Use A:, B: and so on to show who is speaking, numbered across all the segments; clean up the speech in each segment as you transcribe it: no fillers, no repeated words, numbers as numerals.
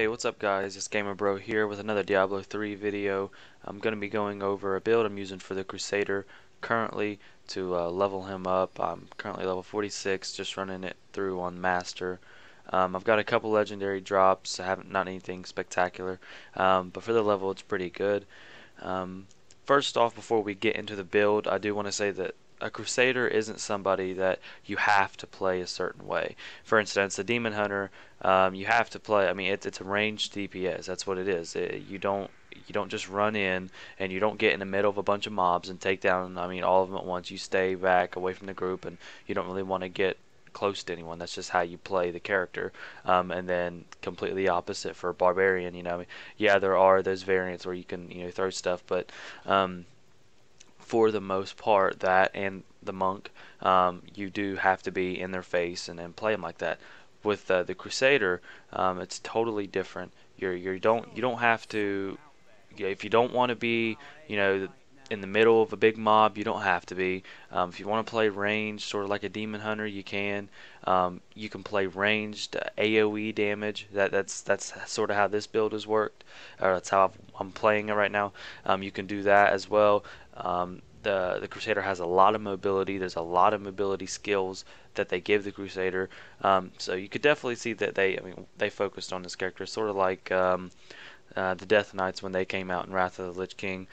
A: Hey, what's up guys? It's Gamer Bro here with another Diablo 3 video. I'm going to be going over a build I'm using for the Crusader currently to level him up. I'm currently level 46, just running it through on Master. I've got a couple legendary drops. I haven't not anything spectacular, but for the level it's pretty good. Um, First off, before we get into the build, I do want to say that a Crusader isn't somebody that you have to play a certain way. For instance, a Demon Hunter, you have to play. I mean, it's a ranged DPS. That's what it is. You don't just run in and you don't get in the middle of a bunch of mobs and take down. I mean, all of them at once. You stay back away from the group, and you don't really want to get close to anyone. That's just how you play the character. And then completely opposite for barbarian. Yeah, there are those variants where you can throw stuff, but for the most part, that and the monk, you do have to be in their face and play them like that. With the Crusader, it's totally different. You don't have to. If you don't want to be, in the middle of a big mob, you don't have to be. If you want to play ranged, sort of like a demon hunter, you can. You can play ranged AOE damage. That's sort of how this build has worked. That's how I'm playing it right now. You can do that as well. The Crusader has a lot of mobility. There's a lot of mobility skills that they give the Crusader. So you could definitely see that they focused on this character, sort of like the Death Knights when they came out in Wrath of the Lich King.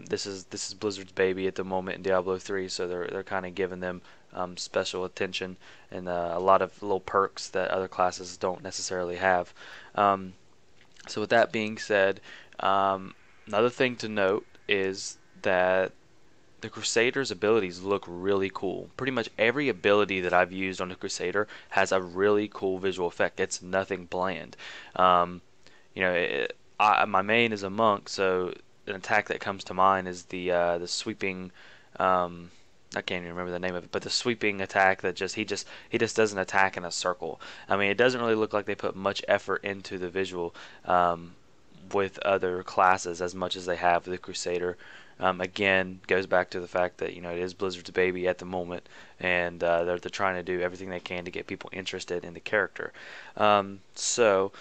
A: This is Blizzard's baby at the moment in Diablo 3, so they're kind of giving them special attention and a lot of little perks that other classes don't necessarily have. So with that being said, another thing to note is that the Crusader's abilities look really cool. Pretty much every ability that I've used on the Crusader has a really cool visual effect. It's nothing bland. My main is a monk, so an attack that comes to mind is the sweeping. I can't even remember the name of it, but the sweeping attack that he just doesn't attack in a circle. I mean, it doesn't really look like they put much effort into the visual with other classes as much as they have with the Crusader. Again, goes back to the fact that it is Blizzard's baby at the moment, and they're trying to do everything they can to get people interested in the character. So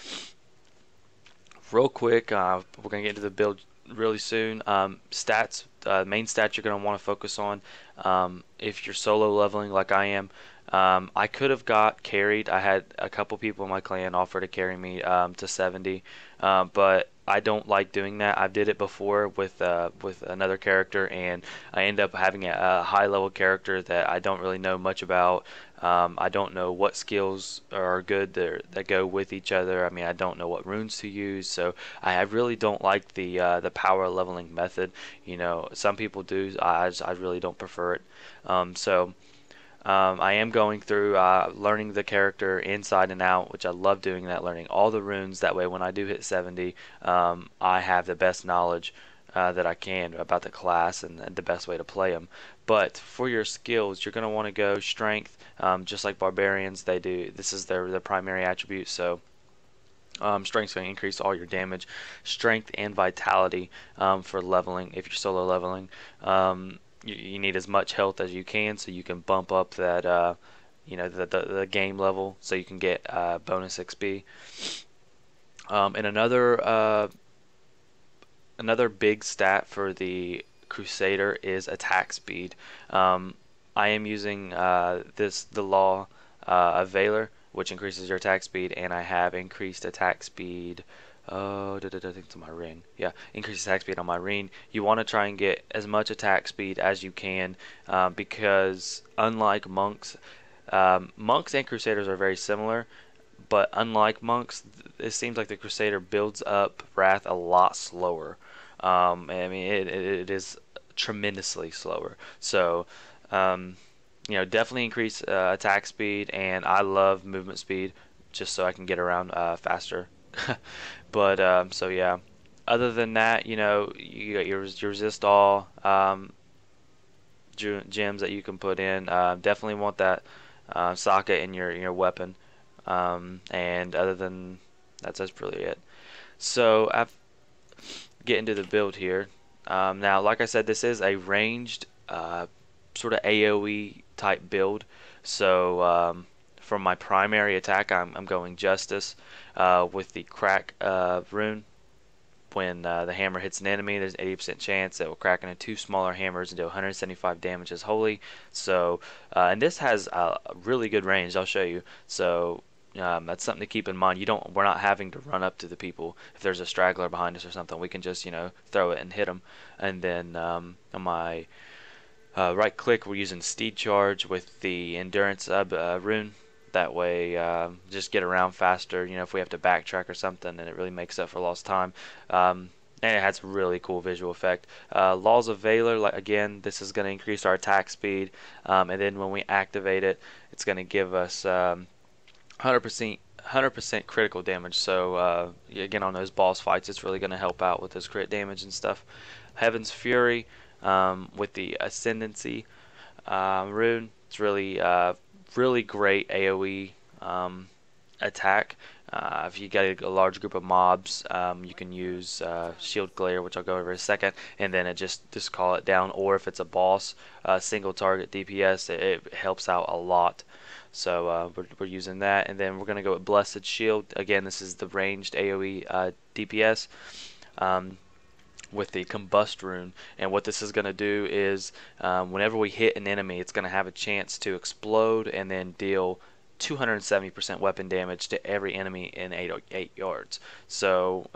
A: real quick, we're gonna get into the build really soon. Stats, main stats you're gonna want to focus on. If you're solo leveling like I am, I could have got carried. I had a couple people in my clan offer to carry me to 70, but I don't like doing that. I did it before with another character, and I end up having a high level character that I don't really know much about. I don't know what skills are good that go with each other. I mean, I don't know what runes to use, so I really don't like the power leveling method. Some people do. I really don't prefer it. I am going through learning the character inside and out, which I love doing that, learning all the runes. That way, when I do hit 70, I have the best knowledge that I can about the class and the best way to play them. But for your skills, you're going to want to go strength, just like barbarians. They do. This is their primary attribute. So strength's going to increase all your damage, strength and vitality for leveling. If you're solo leveling, you need as much health as you can, so you can bump up that the game level, so you can get bonus XP. And another big stat for the Crusader is attack speed. I am using the law of Valor, which increases your attack speed, and I have increased attack speed. Oh, I think it's on my ring. Yeah, increase attack speed on my ring. You want to try and get as much attack speed as you can, because unlike monks, monks and Crusaders are very similar, but unlike monks, it seems like the Crusader builds up Wrath a lot slower. I mean, it is tremendously slower. So, definitely increase attack speed, and I love movement speed just so I can get around faster. But so yeah. Other than that, you got your resist all gems that you can put in. Definitely want that socket in your weapon. And other than that's really it. So I've get into the build here. Now, like I said, this is a ranged sort of AOE type build. So For my primary attack, I'm going Justice with the Crack rune. When the hammer hits an enemy, there's an 80% chance it will crack into two smaller hammers and do 175 damage as holy. So, and this has a really good range. I'll show you. So that's something to keep in mind. We're not having to run up to the people. If there's a straggler behind us or something, we can just throw it and hit them. And then on my right click, we're using Steed Charge with the Endurance rune. That way, just get around faster. If we have to backtrack or something, then it really makes up for lost time. And it has a really cool visual effect. Laws of Valor, like again, this is going to increase our attack speed, and then when we activate it, it's going to give us 100% critical damage. So again, on those boss fights, it's really going to help out with this crit damage and stuff. Heaven's Fury with the Ascendancy rune. It's really great AoE attack. If you get a large group of mobs, you can use Shield Glare, which I'll go over in a second, and then it just call it down. Or if it's a boss, single target DPS, it helps out a lot. So we're using that, and then we're going to go with Blessed Shield. Again, this is the ranged AoE DPS. With the Combust rune, and what this is going to do is whenever we hit an enemy, it's going to have a chance to explode and then deal 270% weapon damage to every enemy in 8 yards. So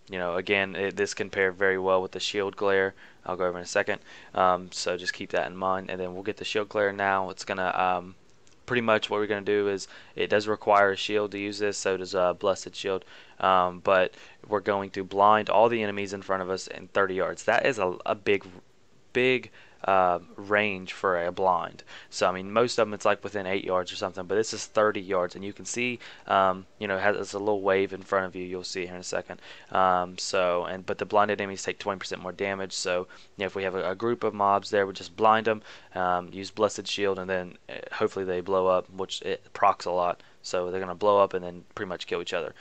A: again, this can pair very well with the Shield Glare. I'll go over in a second. So just keep that in mind, and then we'll get the Shield Glare now. It's gonna pretty much what we're going to do is, it does require a shield to use this, so does Blessed Shield, but we're going to blind all the enemies in front of us in 30 yards. That is a big range for a blind. So I mean, most of them it's like within 8 yards or something, but this is 30 yards, and you can see it has a little wave in front of you. You'll see it here in a second. But the blinded enemies take 20% more damage. So if we have a group of mobs there, we just blind them, use Blessed Shield, and then hopefully they blow up, which it procs a lot. So they're gonna blow up and then pretty much kill each other.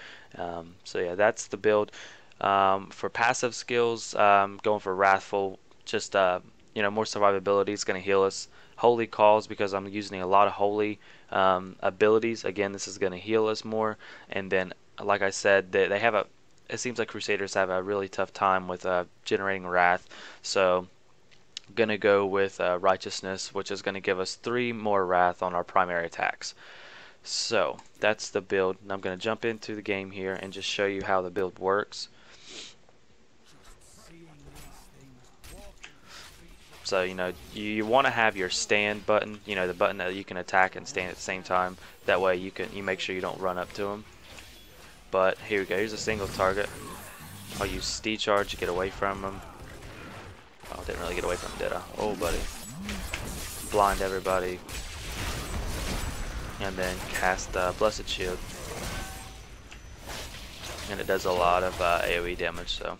A: So yeah, that's the build. For passive skills, going for Wrathful, just more survivability. It's going to heal us. Holy Calls, because I'm using a lot of holy abilities. Again, this is going to heal us more. And then, like I said, they have it seems like Crusaders have a really tough time with generating wrath. So I'm going to go with Righteousness, which is going to give us 3 more wrath on our primary attacks. So that's the build. And I'm going to jump into the game here and just show you how the build works. So you want to have your stand button, the button that you can attack and stand at the same time. That way you make sure you don't run up to them. But here we go. Here's a single target. I'll use Steed Charge to get away from them. Oh, didn't really get away from him, did I? Oh, buddy. Blind everybody. And then cast Blessed Shield. And it does a lot of AoE damage, so.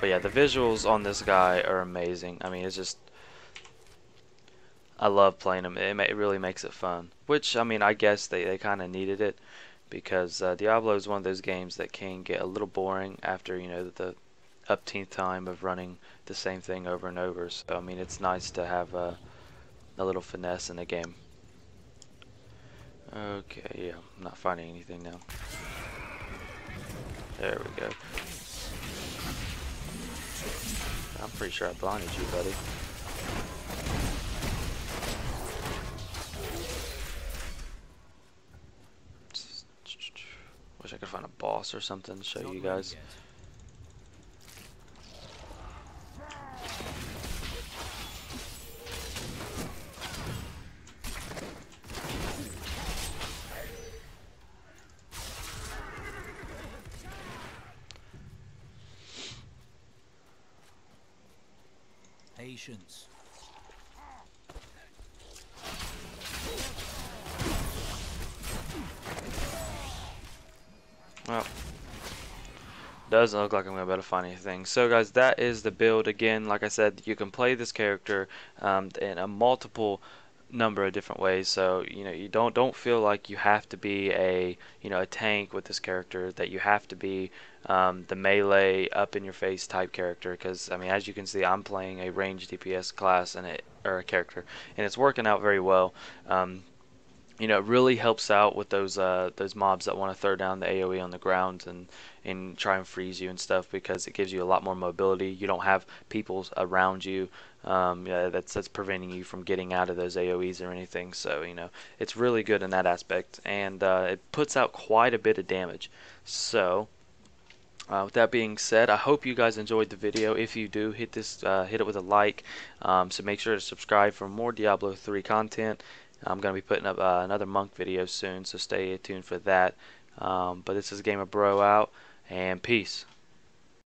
A: But yeah, the visuals on this guy are amazing. I mean, it's just, I love playing him. It really makes it fun. Which, I mean, I guess they kind of needed it, because Diablo is one of those games that can get a little boring after, the upteenth time of running the same thing over and over. So, I mean, it's nice to have a little finesse in the game. Okay, yeah, I'm not finding anything now. There we go. I'm pretty sure I blinded you, buddy. Wish I could find a boss or something to show you guys.
B: Patience.
A: Well, doesn't look like I'm gonna be able to find anything. So guys, that is the build. Again, like I said, you can play this character in a multiple number of different ways. So you don't feel like you have to be a a tank with this character, that you have to be the melee up in your face type character, because I mean, as you can see, I'm playing a ranged DPS class, and and it's working out very well. It really helps out with those mobs that want to throw down the AoE on the ground and try and freeze you and stuff, because it gives you a lot more mobility. You don't have people around you, yeah, that's preventing you from getting out of those AoEs or anything. So it's really good in that aspect, and it puts out quite a bit of damage. So with that being said, I hope you guys enjoyed the video. If you do, hit it with a like. So make sure to subscribe for more Diablo 3 content. I'm going to be putting up another monk video soon, so stay tuned for that. But this is Gamer Bro out, and peace.